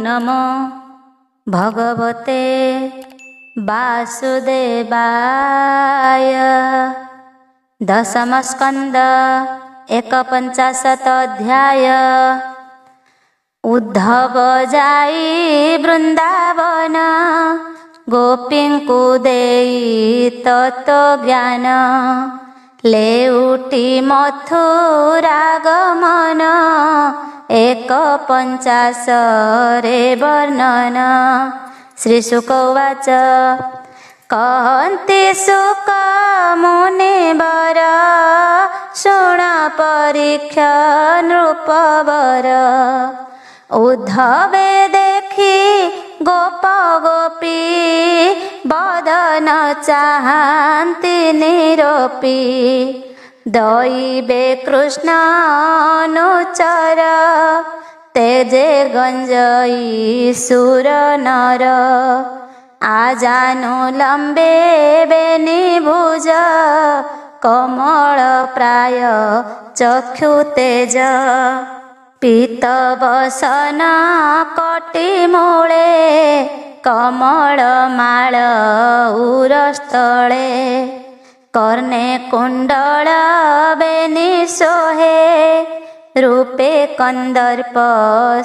नमो भगवते वासुदेवाय। दशम स्कंद 51 अध्याय। उद्धव जाई वृंदावन गोपींकु देई तत्व ज्ञान। लेउटी मथुरा गमन 51 वर्णन। श्री शुक उवाच कहन्ति सुक मुनिवर शुण परीक्ष नृपवर। उद्धवे देखी गोप गोपी बदन चाहन्ति निरोपी। दैवे कृष्ण अनुचर तेजे गंजई सुर नर। आजानु लंबे बेनी भुज कमल प्राय चक्षु तेज। पीत बसन कटी मूले कमल माल उरस्थले। कर्णे कुंडल बेनी सोहे रूपे कंदर्प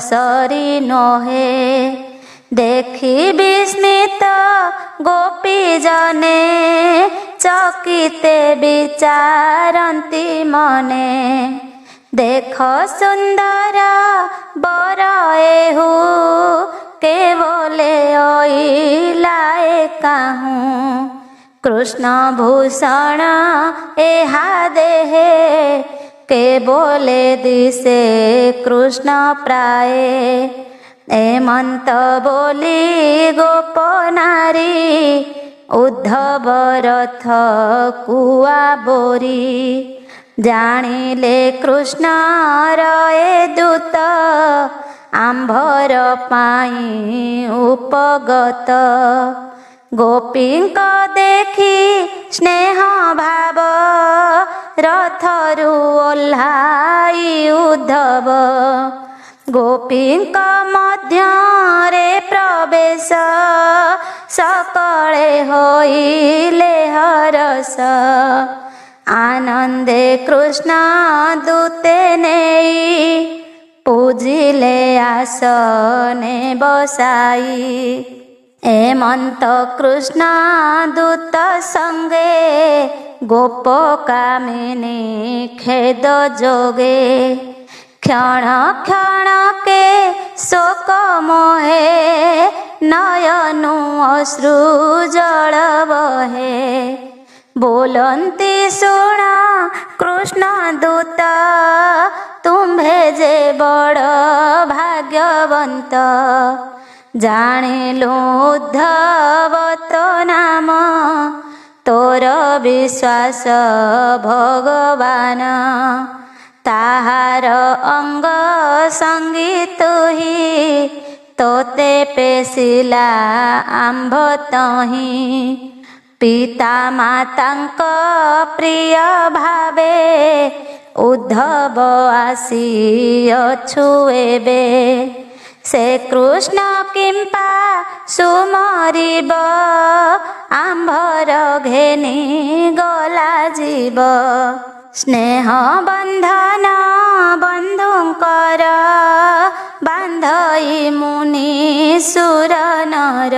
सरी नोहे। देखी विस्मित गोपी जने चकिते विचारन्ति मने। देख सुंदर बर एहु केवले ओइलाए काहूँ। कृष्ण भूषण एहा देहे केवले दिसे कृष्ण प्राय। एमंत बोली गोप नारी उद्धव रथ कुआ बोरी। जानिले कृष्ण रए दूत आंभर पाई उपगत। गोपींक देखी स्नेह भाव रथरु ओह्लाई उद्धव। गोपींक मध्यरे प्रवेश सकले होइले हरस। आनंदे कृष्ण दूते नेई पूजिले आसने बसाई। एमंत कृष्ण दूत संगे गोप कामिनी खेद जोगे। क्षण क्षण के शोक मोहे नयनु अश्रु जल बहे। बोलन्ति शुण कृष्ण दूत तुम्भे जे बड़ भाग्यवंत। जानिलु उद्धव तो नाम तोर विश्वास भगवान। ताहार अंग संगी तुही तोते पेशिला आंभ तही। पिता मातांक प्रिय भावे उद्धव आसी अछुएबे। से कृष्ण किंपा सुमरिब आंभर घेनी गला जीव। स्नेह बंधन बंधुंकर बांधई मुनि सुर नर।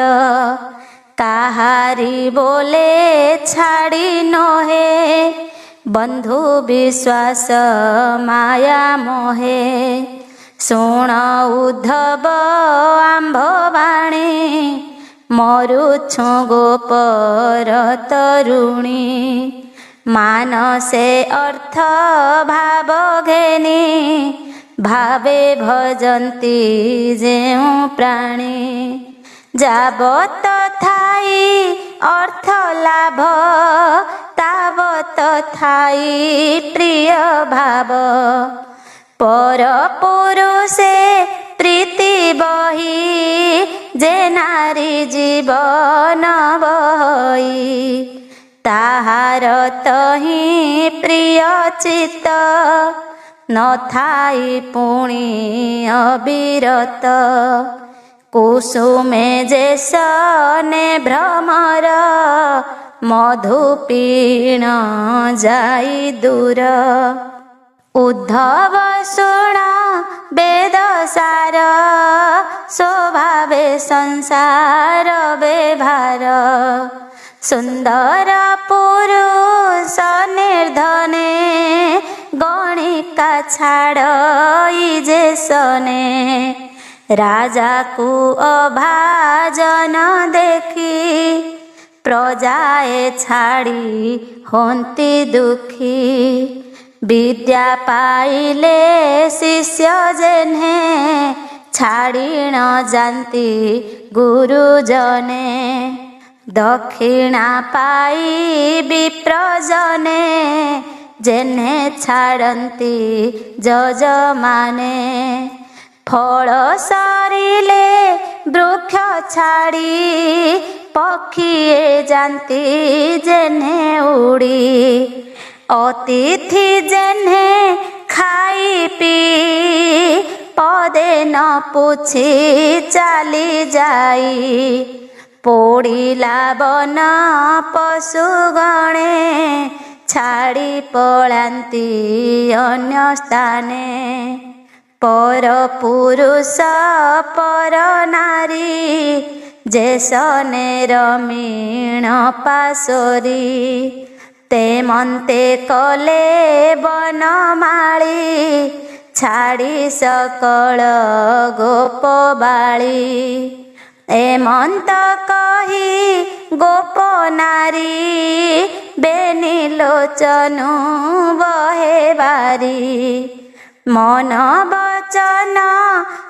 काहारी बोले छाड़ी नोहे बंधु विश्वास माया मोहे। शुण उद्धव आंभ बाणी मरुछु गोपर तरुणी। मानसे अर्थ भाव घेनी भावे भजन्ति जेउ प्राणी। जाबत थाई अर्थ लाभ ताबत थाई प्रिय भाव। पर पुरुषे प्रीति बही जे नारी जीवन बही। ताहार तही प्रिय चित्त न थाई पुणी अविरत। कुसुमे जेसने भ्रमर मधु पीण जाई दूर। उद्धव शुण वेद सार स्वभावे संसार व्यवहार। सुंदर पुरुष निर्धने गणिका छाड़ जेसने। राजा को अभाजन देखी प्रजाए छाड़ी होंती दुखी। विद्या पाइले शिष्य जेन्हे छाड़ी न जानती गुरुजने। दक्षिणा पाई विप्रजने जेन्हे छाड़ती जजमाने। फल सरिले वृक्ष छाड़ी पक्षीए जानती जेन्हे उड़ी। अतिथि जेन्हे खाई पी पदे न पूछी चाली जाई। पोड़िला बन पशु गणे छाड़ी पलांती अन्य स्थाने। पर पुरुष पर नारी जेसने रमीण पासोरी। ते मन्ते कले बनमाली छाड़ी सकल गोपबाळी। एमंत कही गोप नारी बेनी लोचनु बहे बारी। मन वचन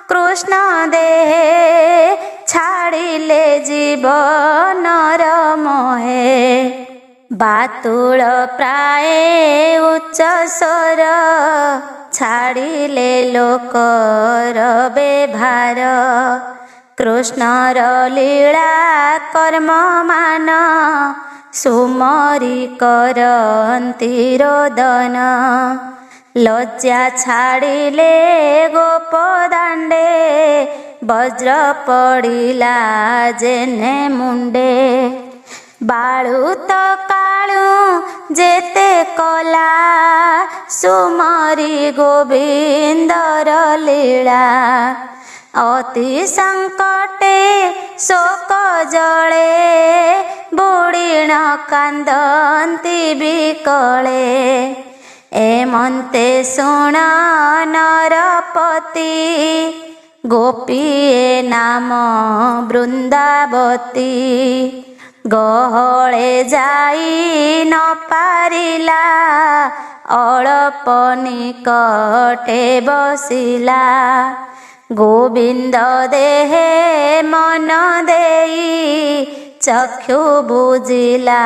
कृष्ण देहे छाड़िले जीवनर मोहे। बातुल प्राय उच्च स्वर छाड़िले लोकर व्यवहार। कृष्णर लीला कर्म मान सुमरी करन्ति रोदन। लज्जा छाड़िले गोप दांडे वज्र पड़िला जेने मुंडे। बाळुत काळू जेते कला सुमरी गोविंदर लीला। अति संकटे शोक जळे बुड़ीण कांदन्ति बिकळे। एमन्ते शुण नरपति गोपीए नाम वृंदावती। गहळे जाई न पारिला अळप निकटे बसिला। गोविंद देहे मन देई चक्षु बुझिला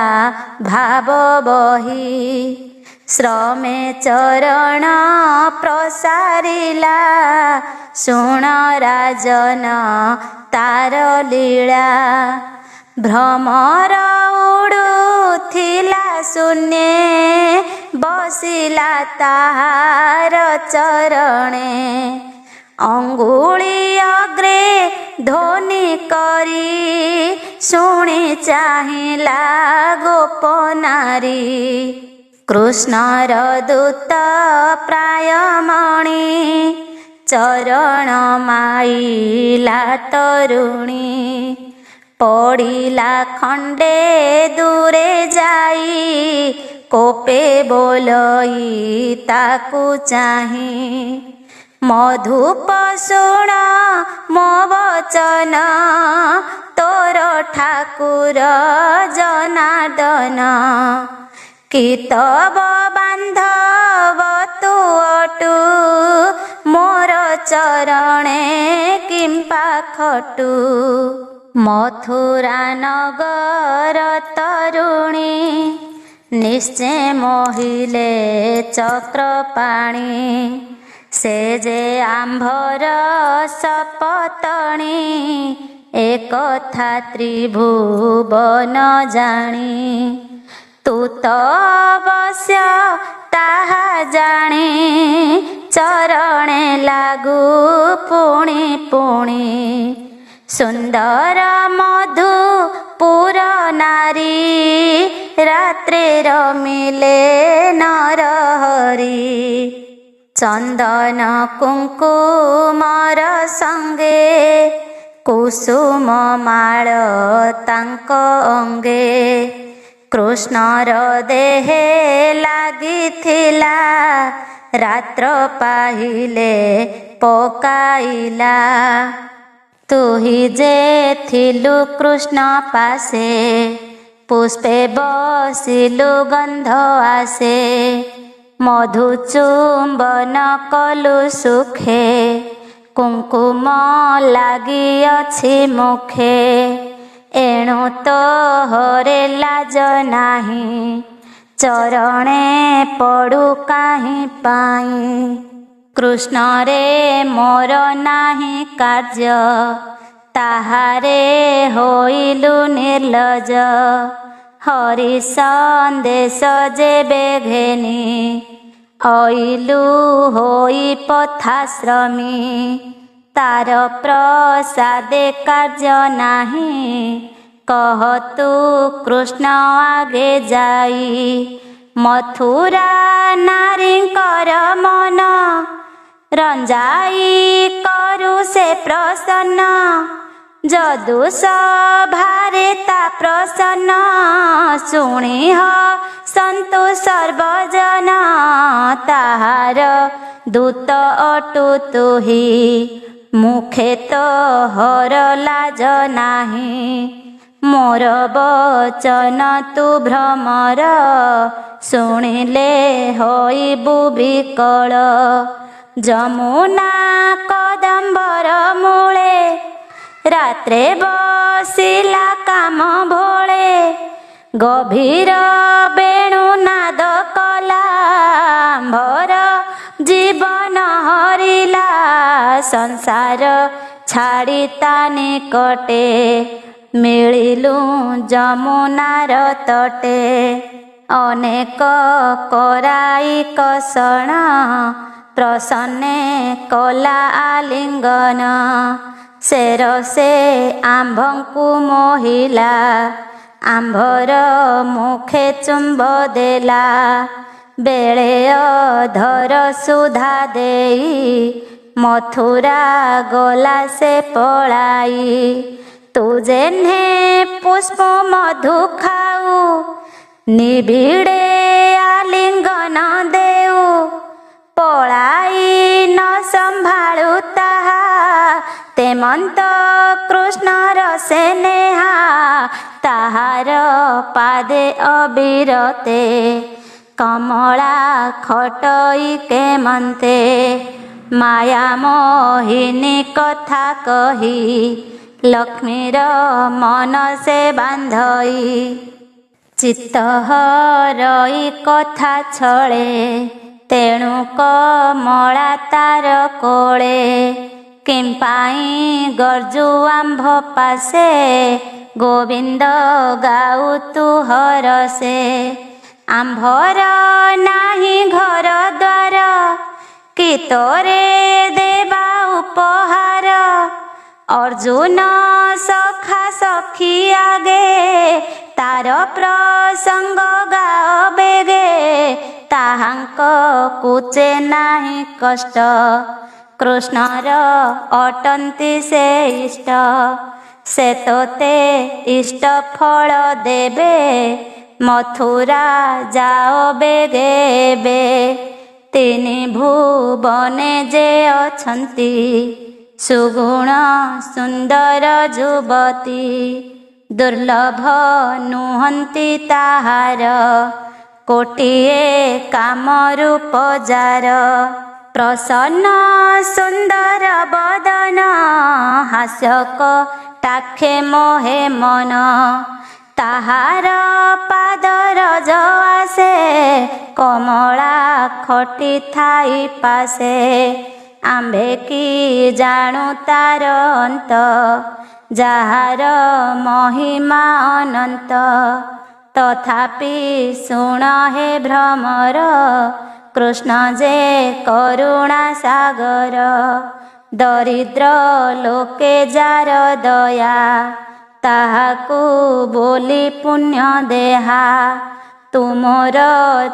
भाव बही। श्रमे चरण प्रसारिला शुण राजन तार लीला। भ्रमर उड़ुथिला शून्ये बसिला ताहार चरणे। अंगुली अग्रे ध्वनि करी शुणी चाहिला गोप नारी। कृष्णर दूत प्रायमणि चरण माइला तरुणी। पड़िला खंडे दूरे जाई कोपे बोलई ताकू चाही। मधुप शुण मो वचन तोर ठाकुर जनार्दन। कितब बांधव तू अटू मोर चरणे किंपा खटू। मथुरा नगर तरुणी निश्चय मोहिले चक्रपाणी। से जे आंभर सपतणी एक था त्रिभुवन जानी। तू तो अवश्य ताहा जानी चरणे लागू पुणी पुणी। ସୁନ୍ଦର ମଧୁପୁର ନାରୀ, ରାତ୍ରିର ମିଳେ ନରହରି। ଚନ୍ଦନ କୁଙ୍କୁମର ସଙ୍ଗେ, କୁସୁମ ମାଳ ତାଙ୍କ ଅଙ୍ଗେ। କୃଷ୍ଣର ଦେହେ ଲାଗିଥିଲା, ରାତ୍ର ପାହିଲେ ପକାଇଲା। ତୁହି ଯେ ଥିଲୁ କୃଷ୍ଣ ପାଶେ, ପୁଷ୍ପେ ବସିଲୁ ଗନ୍ଧ ଆସେ। ମଧୁ ଚୁମ୍ବନ କଲୁ ସୁଖେ, କୁଙ୍କୁମ ଲାଗିଅଛି ମୁଖେ। ଏଣୁ ତୋହରେ ଲାଜ ନାହିଁ, ଚରଣେ ପଡ଼ୁ କାହିଁ ପାଇଁ। କୃଷ୍ଣରେ ମୋର ନାହିଁ କାର୍ଯ୍ୟ, ତାହାରେ ହୋଇଲୁ ନିର୍ଲଜ। ହରି ସନ୍ଦେଶ ଯେବେ ଘେନି, ଅଇଲୁ ହୋଇ ପଥାଶ୍ରମୀ। ତାର ପ୍ରସାଦେ କାର୍ଯ୍ୟ ନାହିଁ, କହ ତୁ କୃଷ୍ଣ ଆଗେ ଯାଇ। ମଥୁରା ନାରୀଙ୍କର ମନ, ରଞ୍ଜାଇ କରୁ ସେ ପ୍ରସନ୍ନ। ଯଦୁ ସଭାରେ ତା ପ୍ରସନ୍ନ, ଶୁଣିହ ସନ୍ତୁ ସର୍ବଜନ। ତାହାର ଦୂତ ଅଟୁ ତୁହି, ମୁଖେ ତୋହର ଲାଜ ନାହିଁ। ମୋର ବଚନ ତୁ ଭ୍ରମର, ଶୁଣିଲେ ହୋଇବୁ ବିକଳ। ଯମୁନା କଦମ୍ବର ମୂଳେ, ରାତ୍ରେ ବସିଲା କାମ ଭୋଳେ। ଗଭୀର ବେଣୁ ନାଦ କଲା, ଆମ୍ଭର ଜୀବନ ହରିଲା। ସଂସାର ଛାଡ଼ି ତା ନିକଟେ, ମିଳିଲୁ ଯମୁନାର ତଟେ। ଅନେକ କରାଇ କଷଣ, ପ୍ରସନ୍ନେ କଲା ଆଲିଙ୍ଗନ। ସେରସେ ଆମ୍ଭଙ୍କୁ ମୋହିଲା, ଆମ୍ଭର ମୁଖେ ଚୁମ୍ବ ଦେଲା। ବେଳେ ଅଧର ସୁଧା ଦେଇ, ମଥୁରା ଗଲା ସେ ପଳାଇ। ତୁ ଯେହ୍ନେ ପୁଷ୍ପ ମଧୁ ଖାଉ, ନିବିଡ଼େ ଆଲିଙ୍ଗନ ଦେଉ। ପଳାଇ ନ ସମ୍ଭାଳୁ ତାହା, ତେମନ୍ତ କୃଷ୍ଣର ସେ ନେହା। ତାହାର ପାଦେ ଅବିରତେ, କମଳା ଖଟଇ କେମନ୍ତେ। ମାୟା ମୋହିନୀ କଥା କହି, ଲକ୍ଷ୍ମୀର ମନ ସେ ବାନ୍ଧଇ। ଚିତ୍ତ ହରଇ କଥା ଛଳେ, ତେଣୁ କମଳା ତାର କୋଳେ। କିମ୍ପାଇଁ ଗର୍ଜୁ ଆମ୍ଭ ପାଶେ, ଗୋବିନ୍ଦ ଗାଉ ତୁ ହରଷେ। ଆମ୍ଭର ନାହିଁ ଘର ଦ୍ୱାର, କି ତୋରେ ଦେବା ଉପହାର। ଅର୍ଜୁନ ସଖା ସଖୀ ଆଗେ, ତାର ପ୍ରସଙ୍ଗ ଗାଅ ବେଗେ। ତାହାଙ୍କ କୁଚେ ନାହିଁ କଷ୍ଟ, କୃଷ୍ଣର ଅଟନ୍ତି ସେ ଇଷ୍ଟ। ସେ ତୋତେ ଇଷ୍ଟ ଫଳ ଦେବେ, ମଥୁରା ଯାଅ ବେଗେ ଏବେ। ତିନି ଭୁବନେ ଯେ ଅଛନ୍ତି, ସୁଗୁଣ ସୁନ୍ଦର ଯୁବତୀ। ଦୁର୍ଲଭ ନୁହନ୍ତି ତାହାର, କୋଟିଏ କାମରୁ ପଜାର। ପ୍ରସନ୍ନ ସୁନ୍ଦର ବଦନ, ହାସ୍ୟ କଟାକ୍ଷେ ମୋହେ ମନ। ତାହାର ପାଦର ଜଆସେ, କମଳା ଖଟି ଥାଇ ପାଶେ। ଆମ୍ଭେ କି ଜାଣୁ ତାର ଅନ୍ତ, ଯାହାର ମହିମା ଅନନ୍ତ। ତଥାପି ଶୁଣ ହେ ଭ୍ରମର, କୃଷ୍ଣ ଯେ କରୁଣା ସାଗର। दरिद्र लोके जार दया ताहाकू बोली पुण्य देहा तुमोर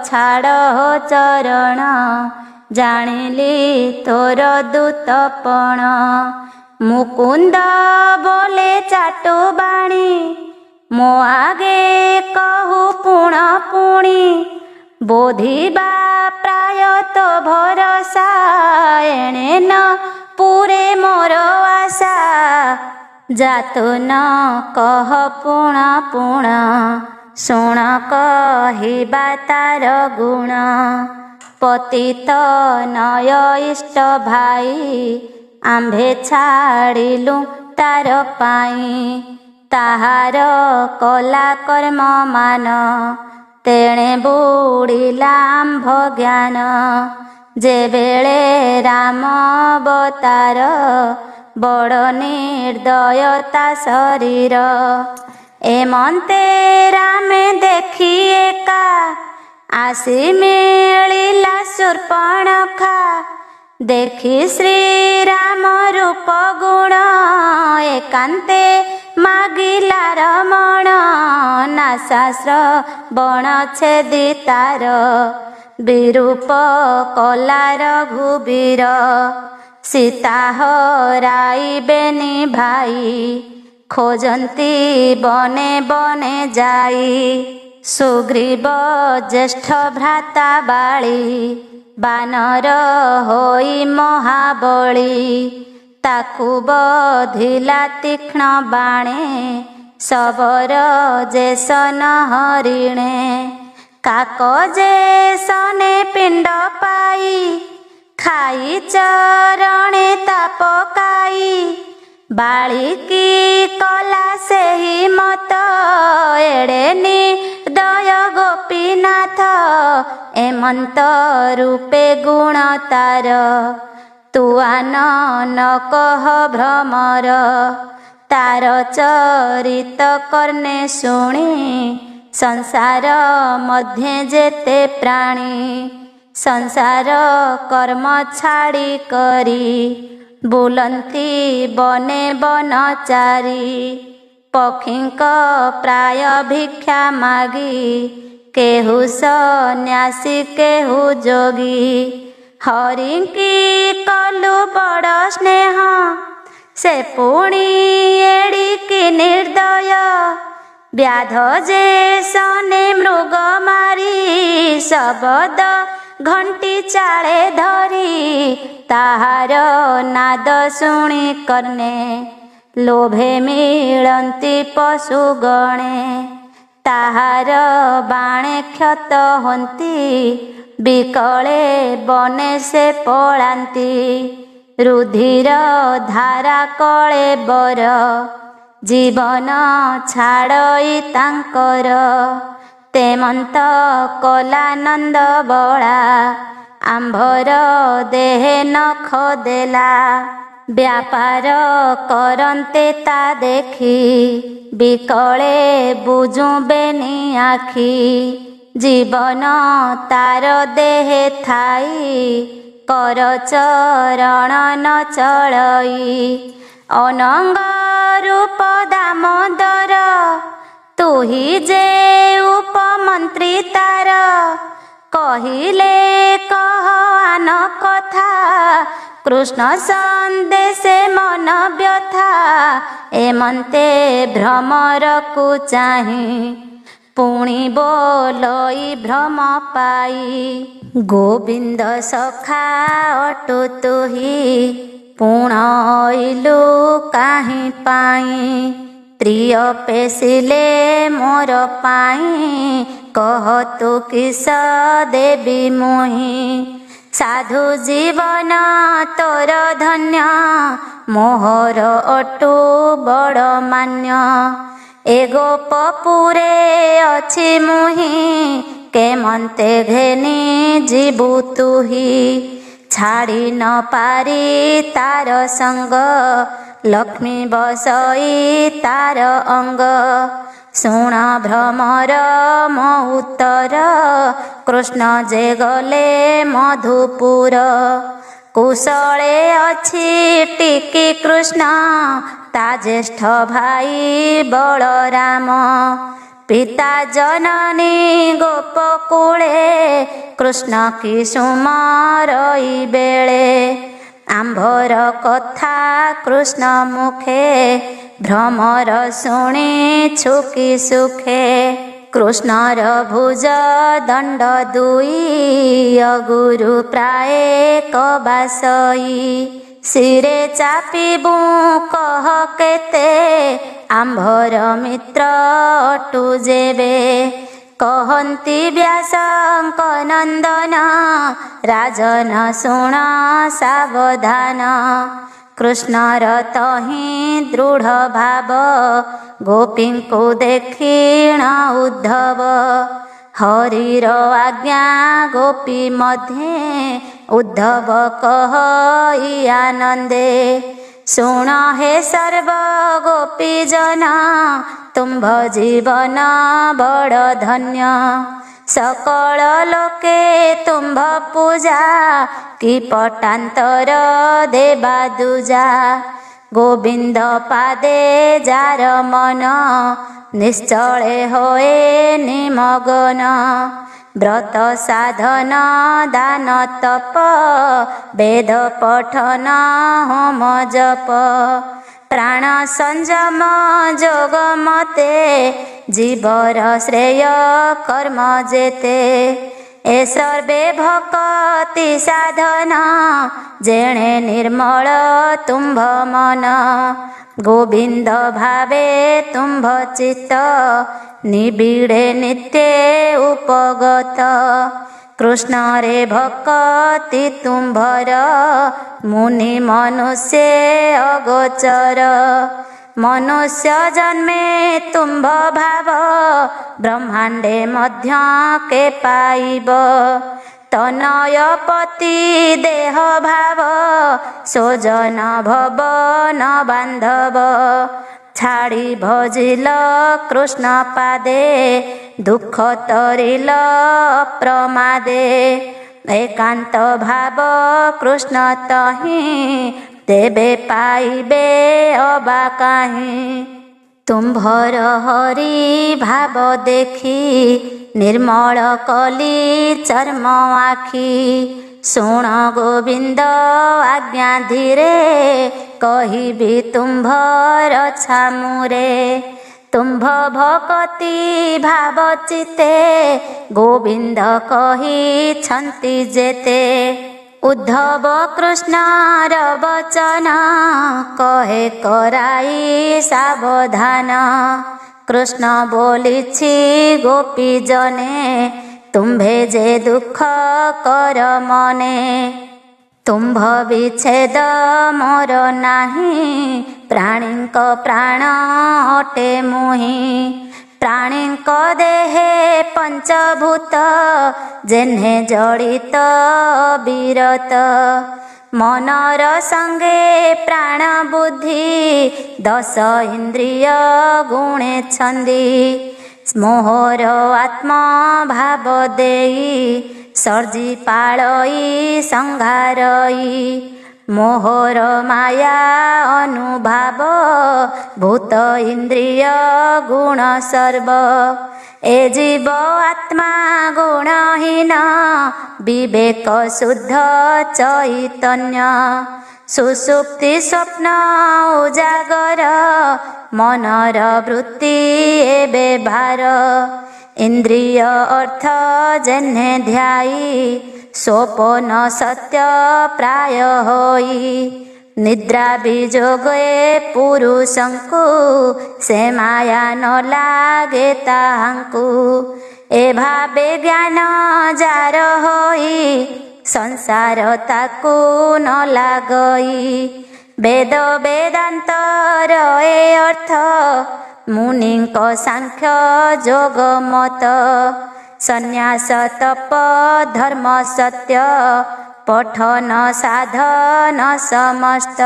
छाड़ चरण जानिली तोर दूतपण मुकुंद बोले चाटू बाणी मो आगे कहू पुण पुणी बोधिबा प्राय तो भरोसा एणे न पूरे मोर आशा जातु न कह पुण पुण शुण कहिबा तार गुण पतित नय इष्ट भाई आम्भे छाड़िलु तार पाई ताहार कला कर्म मान तेणे बुड़िला आम्भ ज्ञान जेबेले राम अवतार बड़ निर्दयता शरीर एमंते रामे देखी एका आसी मिलिला शूर्पणखा देखी श्री राम रूप गुण एकांते मागिला रमण नाशास्त्र बण छेदी तार विरूप कला रघुबीर सीता हराइबेनि भाई खोजंती बने बने जाई सुग्रीव ज्येष्ठ भ्राता बाली बानर होई महाबली ताकू बधिला तीक्ष्ण बाणे शबर जेसन हरिणे काक जेसने पिंड पाई खाई चरणे तापकाई बालिकी कला सेहि मत एड़े निर्दय गोपीनाथ एमंत रूपे गुण तार तुआन न कह भ्रमर तार चरित कर्णे शुणी संसार मध्य जेते प्राणी संसार कर्म छाड़ी करी बुलंती बने बनचारी पक्षीक प्राय भिक्षा मागी केहू सन्यासी केहू जोगी हरिंकी कलु बड़ स्नेह से पुणी एड़िकी निर्दय व्याध जे सने मृग मारी शबद घंटी चाले धरी ताहार नाद शुणी कर्णे लोभे मिलंती पशु गणे ताहार बाणे क्षत हंती बिकले बने से पलांती रुधिर धारा कले बर जीवन छाड़ई तांकर तेमंत कलानंद बड़ा आंभर देहे नख देला व्यापार करंते ता देखी बिकले बुझु बेनी आखी जीवन तार देहे थाई कर चरण न चलई अनंग रूप दामोदर तुही जे उपमंत्री तार कहिले कह आन कथा कृष्ण संदेशे मन व्यथा एमंते भ्रमर को चाही पुणी बोलई भ्रम पाई गोविंद सखा अटु तुही पुण अइलु काहि पाई प्रिय पेशिले मोर पाई कह तु किस देवी मुहि साधु जीवन तोर धन्य मोहर अटु बड़ मान्य ए गोपपुरे अछि मुहि केमंते घेनी जीवु तुही छाड़ी न पारी तार संग लक्ष्मी बसई तार अंग शुण भ्रमर मो उत्तर कृष्ण जे गले मधुपुर कुशले अछि टिकी कृष्ण ता ज्येष्ठ भाई बलराम। पिता जननी गोपकुले कृष्ण किशुमरई बेले। आंभर कथा कृष्ण मुखे भ्रमर शुणी छुकी सुखे। कृष्णर भुज दंड दुई अगुरु प्राय कबासई। सिरे चापिबु कह केते आंभर मित्र अटु जेबे। कहन्ति व्यासंक नंदन राजन शुण सावधान। कृष्णर तहि दृढ़ भाव गोपींकु देखिण उद्धव। हरिर आज्ञा गोपी मध्ये उद्धव कहई आनंदे। शुण हे सर्व गोपी जन तुम्भ जीवन बड़ धन्य। सकल लोके तुम्भ पूजा कि पटांतर देवा दूजा। गोविंद पादे जार मन निश्चले होए निमगन। व्रत साधन दान तप वेद पठन होम जप। प्राण संयम जोग मते जीवर श्रेय कर्म जेते। ए सर्वे भक्ति साधन जेणे निर्मल तुम्भ मन। गोविंद भावे तुम्भ चित्त निबिड़े नित्य उपगत। कृष्ण रे भक्ति तुम्भर मुनि मनुष्य अगोचर। मनुष्य जन्मे तुम्भ भाव ब्रह्मांडे मध्य के पाइब। तनय पति देह भाव सोजन भवन बांधव। छाड़ी भजिल कृष्ण पादे दुख तरिल प्रमादे। एकांत भाव कृष्ण तहि देबे पाइबे अबा काहि। तुम्भर हरि भाव देखी निर्मल कली चर्म आखि। शुण गोविंद आज्ञा धीरे कहिबी तुम्भर छामुरे। तुम्भ भक्ति भाव चिते गोविंद कही छन्ति जेते। उद्धव कृष्णर वचन कहे कराई सावधान। कृष्ण बोलिछि गोपी जने तुम्भे जे दुख कर मने। तुम्भ विच्छेद मोर नाही प्राणींक प्राण अटे मुहि। प्राणींक देहे पंचभूत जेन्हे जड़ित विरत। मनर संगे प्राण बुद्धि दश इंद्रिय गुणे छंदी। मोहर आत्मा भाव देई सर्जी पालई संघारई। मोहर माया अनुभाव भूत इंद्रिय गुण सर्व। ए जीव आत्मा गुणहीन विवेक शुद्ध चैतन्य। सुसुप्ति स्वप्न उजागर मनर वृत्ति एबे भार। इंद्रिय अर्थ जेन्हे ध्याई स्वपन सत्य प्राय होई। निद्रा विजोगे पुरुषंकु से माया न लागे ताहांकु। ए भावे ज्ञान जार होई संसार ताकु न लागई। वेद वेदांतर ए अर्थ मुनिंक सांख्य जोग मत। संन्यास तप धर्म सत्य पठन साधन समस्त।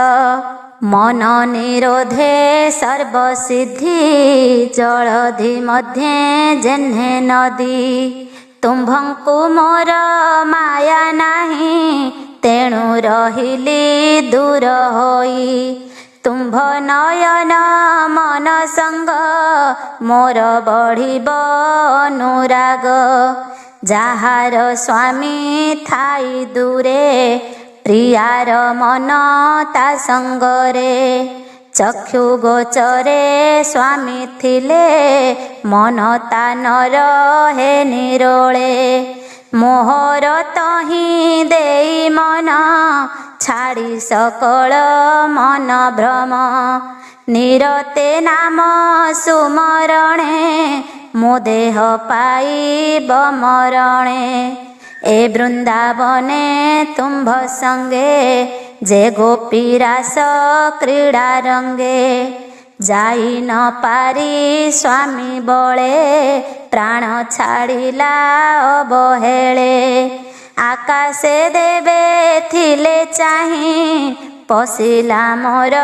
मन निरोधे सर्वसिद्धि जलधि मध्ये जेन्हे नदी। तुम्भंकु मोर माया नाही ତେଣୁ ରହିଲି ଦୂର ହୋଇ। ତୁମ୍ଭ ନୟନ ମନ ସଙ୍ଗ ମୋର ବଢ଼ିବ ଅନୁରାଗ। ଯାହାର ସ୍ୱାମୀ ଥାଇ ଦୂରେ ପ୍ରିୟାର ମନ ତା ସଙ୍ଗରେ। ଚକ୍ଷୁ ଗୋଚରେ ସ୍ୱାମୀ ଥିଲେ ମନ ତା ନ ରହେ ନିରୋଳେ। ମୋହର ତହିଁ ଦେଇ ମନ ଛାଡ଼ି ସକଳ ମନ ଭ୍ରମ। ନିରତେ ନାମ ସୁମରଣେ ମୋ ଦେହ ପାଇବ ମରଣେ। ଏ ବୃନ୍ଦାବନେ ତୁମ୍ଭ ସଙ୍ଗେ ଯେ ଗୋପୀ ରାସ କ୍ରୀଡ଼ା ରଙ୍ଗେ। ଯାଇ ନ ପାରି ସ୍ୱାମୀ ବଳେ ପ୍ରାଣ ଛାଡ଼ିଲା ଅବହେଳେ। ଆକାଶେ ଦେବେ ଥିଲେ ଚାହିଁ ପଶିଲା ମୋର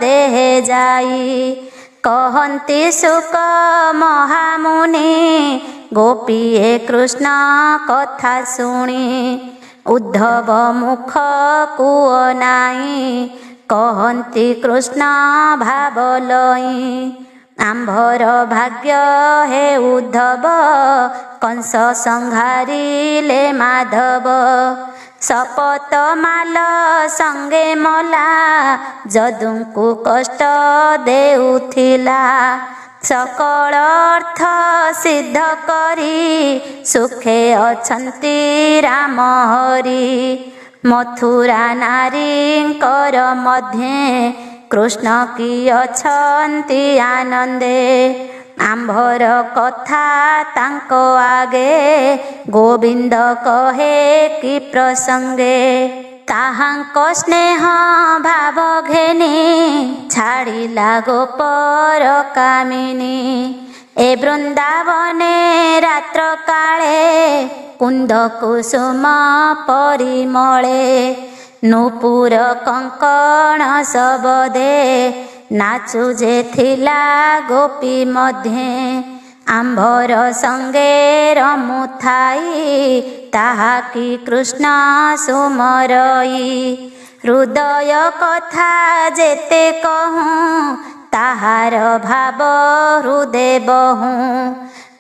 ଦେହେ ଯାଇ। କହନ୍ତି ଶୁକ ମହାମୁନି ଗୋପୀଏ କୃଷ୍ଣ କଥା ଶୁଣି। ଉଦ୍ଧବ ମୁଖ କୁଅ ନାଇଁ କହନ୍ତି କୃଷ୍ଣ ଭାବ ଲଇଁ। ଆମ୍ଭର ଭାଗ୍ୟ ହେ ଉଦ୍ଧବ କଂସ ସଂହାରିଲେ ମାଧବ। ଶପଥ ମାଲ ସଙ୍ଗେ ମଲା ଯଦୁଙ୍କୁ କଷ୍ଟ ଦେଉଥିଲା। ସକଳ ଅର୍ଥ ସିଦ୍ଧ କରି ସୁଖେ ଅଛନ୍ତି ରାମ ହରି। ମଥୁରା ନାରୀଙ୍କର ମଧ୍ୟେ କୃଷ୍ଣ କି ଅଛନ୍ତି ଆନନ୍ଦେ। ଆମ୍ଭର କଥା ତାଙ୍କ ଆଗେ ଗୋବିନ୍ଦ କହେ କି ପ୍ରସଙ୍ଗେ। ତାହାଙ୍କ ସ୍ନେହ ଭାବ ଘେନି ଛାଡ଼ିଲା ଗୋପର କାମିନୀ। ଏ ବୃନ୍ଦାବନେ ରାତ୍ର କାଳେ କୁନ୍ଦ କୁସୁମ ପରିମଳେ। ନୂପୁର କଙ୍କଣ ଶବଦେ ନାଚୁ ଯେ ଥିଲା ଗୋପୀ ମଧ୍ୟେ। ଆମ୍ଭର ସଙ୍ଗେ ରମୁଥାଇ ତାହା କି କୃଷ୍ଣ ସୁମରଇ। ହୃଦୟ କଥା ଯେତେ କହୁଁ ତାହାର ଭାବ ହୃଦେ ବହୁ।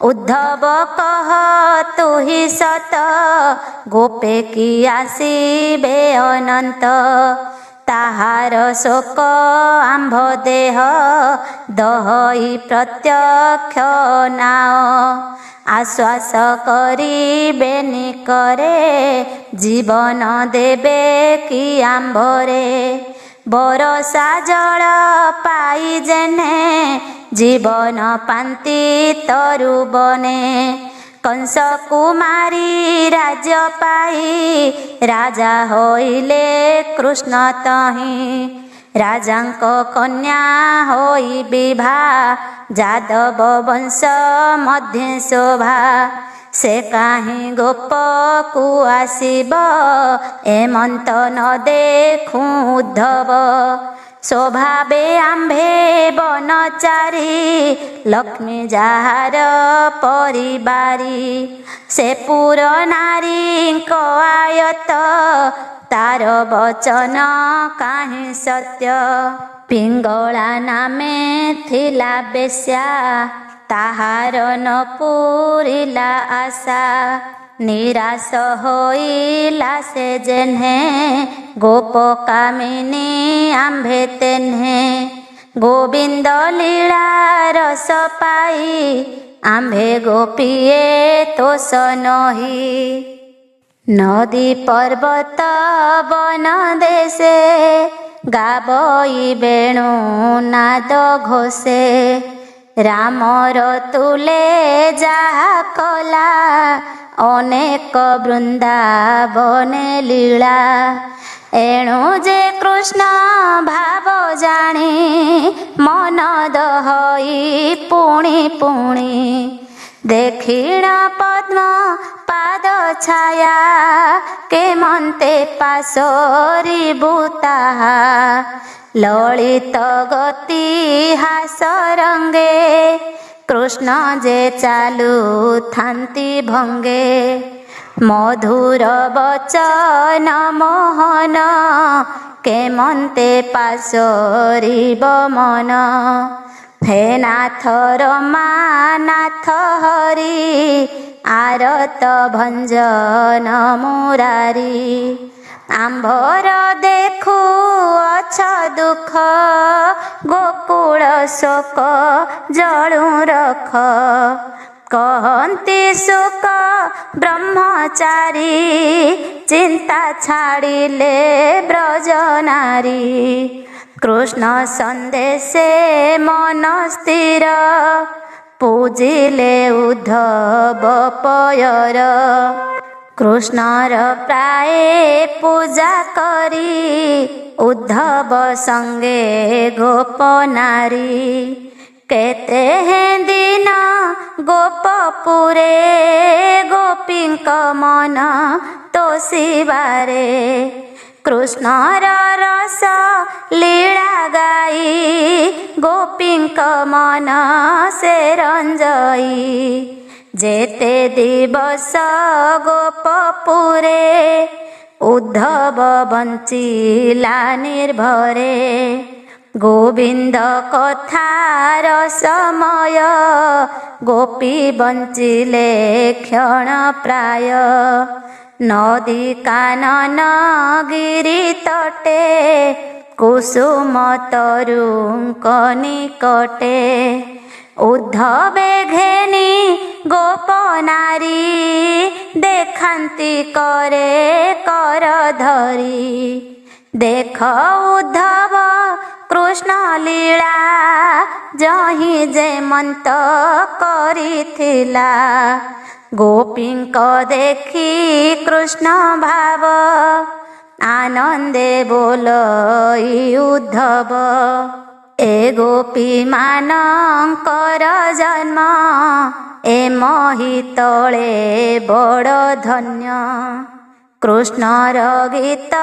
ଉଦ୍ଧବ କହ ତୁହି ସତ ଗୋପେ କି ଆସିବେ ଅନନ୍ତ। ତାହାର ଶୋକ ଆମ୍ଭ ଦେହ ଦହଇ ପ୍ରତ୍ୟକ୍ଷ ନାଅ। ଆଶ୍ୱାସ କରିବେନି କରେ ଜୀବନ ଦେବେ କି ଆମ୍ଭରେ। ବରଷା ଜଳ ପାଇ ଯେନେ ଜୀବନ ପାନ୍ତି ତରୁବନେ। କଂସ କୁମାରୀ ରାଜ୍ୟ ପାଇ ରାଜା ହୋଇଲେ କୃଷ୍ଣ ତହିଁ। ରାଜାଙ୍କ କନ୍ୟା ହୋଇ ବିଭା ଯାଦବ ବଂଶ ମଧ୍ୟେ ଶୋଭା। ସେ କାହିଁ ଗୋପକୁ ଆସିବ ଏମନ୍ତ ନ ଦେଖୁଁ ଉଦ୍ଧବ। ସ୍ୱଭାବେ ଆମ୍ଭେ ବନଚାରୀ ଲକ୍ଷ୍ମୀ ଯାହାର ପରିବାରୀ। ସେ ପୁର ନାରୀଙ୍କ ଆୟତ ତାର ବଚନ କାହିଁ ସତ୍ୟ। ପିଙ୍ଗଳା ନାମେ ଥିଲା ବେଶ୍ୟା ତାହାର ନ ପୂରିଲା ଆଶା। ନିରାଶ ହୋଇଲା ସେ ଯେହ୍ନେ ଗୋପ କାମିନୀ ଆମ୍ଭେ ତେହ୍ନେ। ଗୋବିନ୍ଦ ଲୀଳା ରସ ପାଇ ଆମ୍ଭେ ଗୋପୀଏ ତୋଷ ନହି। ନଦୀ ପର୍ବତ ବନ ଦେଶେ ଗାବଇ ବେଣୁ ନାଦ ଘୋଷେ। ରାମର ତୁଲେ ଯାହା କଲା ଅନେକ ବୃନ୍ଦାବନେ ଲୀଳା। ଏଣୁ ଯେ କୃଷ୍ଣ ଭାବ ଜାଣି ମନ ଦହଇ ପୁଣି ପୁଣି। ଦେଖିଣ ପଦ୍ମ ପାଦ ଛାୟା କେମନ୍ତେ ପାଶୋରିବୁ ତାହା। ଲଳିତ ଗତି ହାସ ରଙ୍ଗେ କୃଷ୍ଣ ଯେ ଚାଲୁଥାନ୍ତି ଭଙ୍ଗେ। मधुर बचन मोहन केमन्ते पासरिब मन। हे नाथ रमानाथ हरि आरत भञ्जन मुरारी। आम्भर देखु अछ दुख गोकुल शोक जळु रख। कहन्ति सुख ब्रह्मचारी चिंता छाड़िले ब्रज नारी। कृष्ण संदेशे मन स्थिर पूजिले उद्धव पयर। कृष्णर प्राय पूजा करी उद्धव संगे गोप नारी। केते हैं दिन गोपपुरे गोपींक मन तोषिबारे। कृष्णर रस लीला गाई गोपींक मन से रंजई। जेते दिवस गोपपुरे उद्धव बंचिला निर्भरे। गोविंद कथार समय गोपी बंचिले क्षण प्राय। नदी कानन गिरी तटे कुसुम तरुंक निकटे। उद्धवे घेनी गोप नारी देखान्ति करे कर धरी। देख उद्धव कृष्ण लीला जही जेमंत करिथिला। गोपींक देखी कृष्ण भाव आनंदे बोलई उद्धव। ए गोपी मानकर जन्म ए मही तले बड़ धन्य। कृष्णर गीत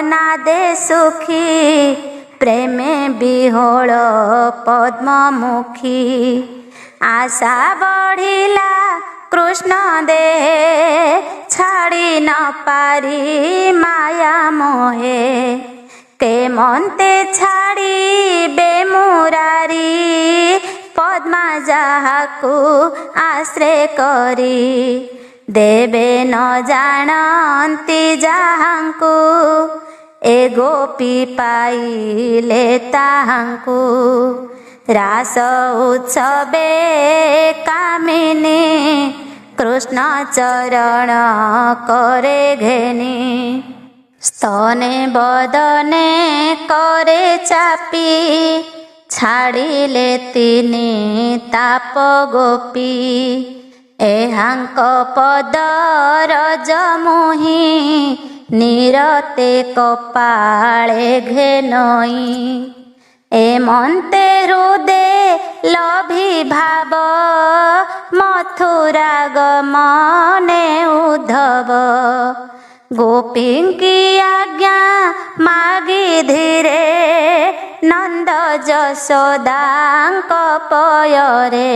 नादे सुखी प्रेमे विहोल पद्ममुखी। आशा बढ़िला कृष्ण दे छाड़ी न पारी माया मोहे। केमन्ते छाड़ी बेमुरारी पद्मा जाहाकु आश्रय करी। देवे न जानन्ति जाहांकु ए गोपी पाइले ताहांकु। रास उत्सवे कामिनी कृष्ण चरण करे घेनी। स्तने बदने करे चापी छाड़िले तिनी ताप गोपी। एहांक पद रज मुहि निरते कपाळे घेनई। एमन्ते हृदे लभी भाव मथुरा गमने उद्धव। गोपींकी आज्ञा मागी धीरे नंद जशोदांक पୟରେ।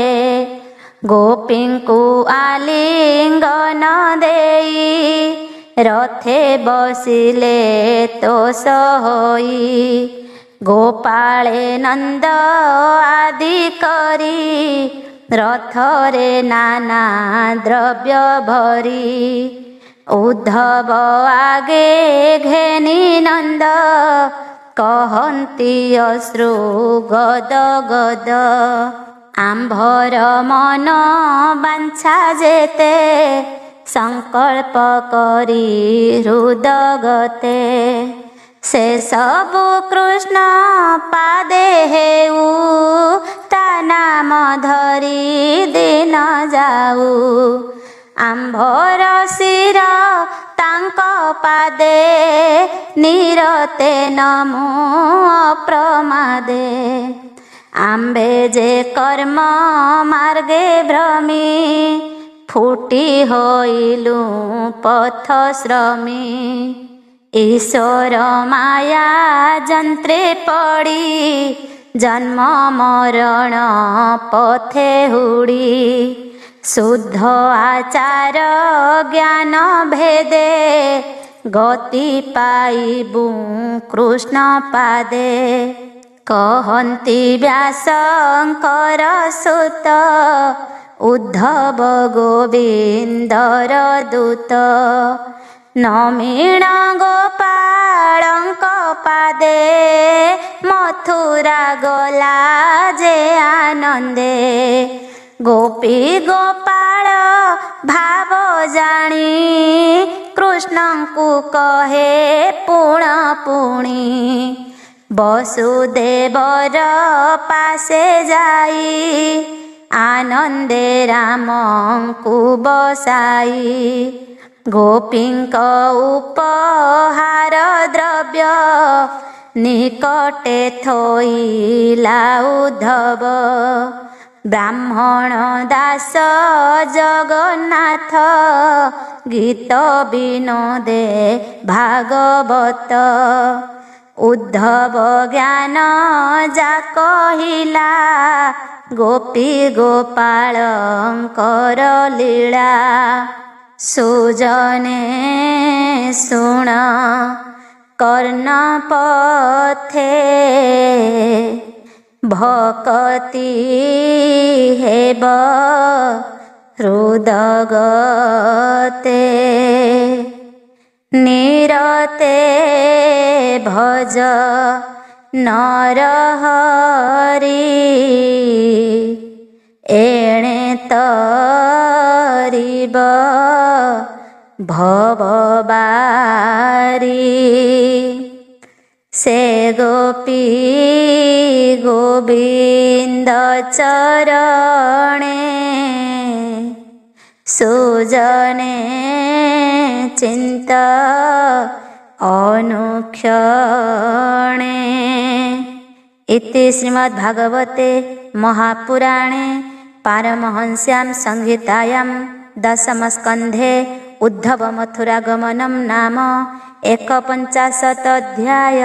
गोपींकु आलिंगन देई रथे बसिले तोष होई। गोपाळे नंद आदि करी रथरे नाना द्रव्य भरी। उद्धव आगे घेनी नंद कहन्ति अश्रु गद गद। आम्भर मन बांछा जेते संकल्प करी हृदगते। से सबु कृष्ण पादे हेउ ता नाम धरी दिन जाऊ। आम्भर शिर तांक पादे निरते नमो अप्रमादे। आम्भे जे कर्म मार्गे भ्रमी फुटी होइलु पथ श्रमी। ईश्वर माया जंत्रे पड़ी जन्म मरण पथे हुड़ी। शुद्ध आचार ज्ञान भेदे गति पाइबु कृष्ण पादे। कहन्ति व्यासंकर सुत उद्धव गोविंदर दूत। नमीण गोपालंक पादे मथुरा गला जे आनंदे। गोपी गोपाल भाव जानी कृष्णଙ୍କୁ कहे पुण पुणी। वसुदेवर पासे जाई आनंदे रामଙ୍କୁ बसाई। गोपींक उपहार द्रव्य निकटे थोइला उद्धव। ब्राह्मण दास जगन्नाथ गीत विनोदे भागवत। उद्धव ज्ञान जा कहिला गोपी गोपालंकर लीला। सुजने सुण कर्ण पथे भक्ति हेब हृदगते। निरते भज नरहरि एणे तरिब भवबारी। से गोपी गोविंद चरणे सुजने चिंत अनुक्षणे। इति श्रीमद्भागवते महापुराणे पारमहंस्यां संहितायां दशमस्कन्धे उद्धव मथुरागमनं नाम 51 अध्याय।